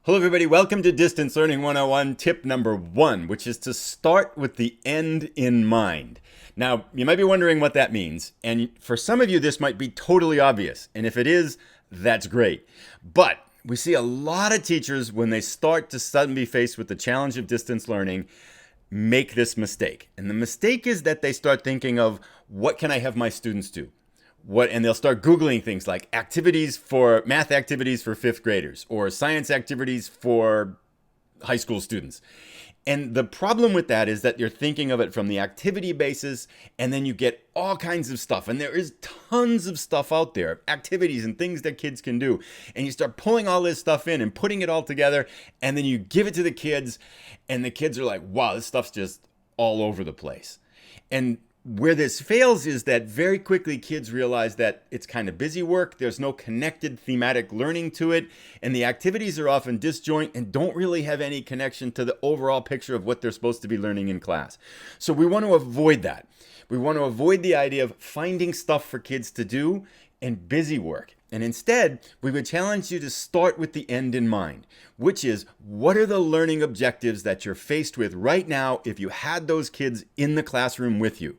Hello everybody, welcome to Distance Learning 101, tip number 1, which is to start with the end in mind. Now, you might be wondering what that means, and for some of you this might be totally obvious, and if it is, that's great. But we see a lot of teachers, when they start to suddenly be faced with the challenge of distance learning, make this mistake. And the mistake is that they start thinking of, what can I have my students do? And they'll start Googling things like math activities for fifth graders or science activities for high school students. And the problem with that is that you're thinking of it from the activity basis, and then you get all kinds of stuff. And there is tons of stuff out there, activities and things that kids can do. And you start pulling all this stuff in and putting it all together, and then you give it to the kids, and the kids are like, wow, this stuff's just all over the place. And where this fails is that very quickly kids realize that it's kind of busy work, there's no connected thematic learning to it, and the activities are often disjoint and don't really have any connection to the overall picture of what they're supposed to be learning in class. So we want to avoid that. We want to avoid the idea of finding stuff for kids to do and busy work. And instead, we would challenge you to start with the end in mind, which is, what are the learning objectives that you're faced with right now if you had those kids in the classroom with you?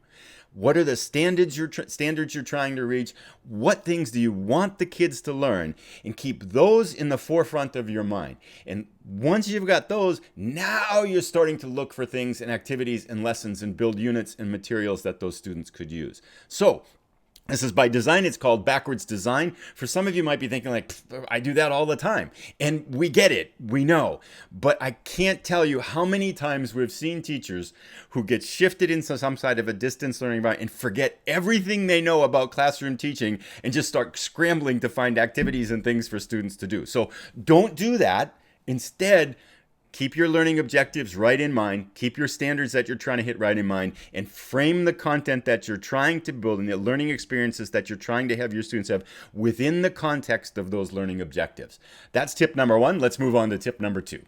What are the standards you're trying to reach? What things do you want the kids to learn? And keep those in the forefront of your mind. And once you've got those, now you're starting to look for things and activities and lessons and build units and materials that those students could use. So this is by design. It's called backwards design. For some of you might be thinking like, I do that all the time. And we get it. We know. But I can't tell you how many times we've seen teachers who get shifted into some side of a distance learning environment and forget everything they know about classroom teaching and just start scrambling to find activities and things for students to do. So don't do that. Instead, keep your learning objectives right in mind, keep your standards that you're trying to hit right in mind, and frame the content that you're trying to build and the learning experiences that you're trying to have your students have within the context of those learning objectives. That's tip number 1. Let's move on to tip number 2.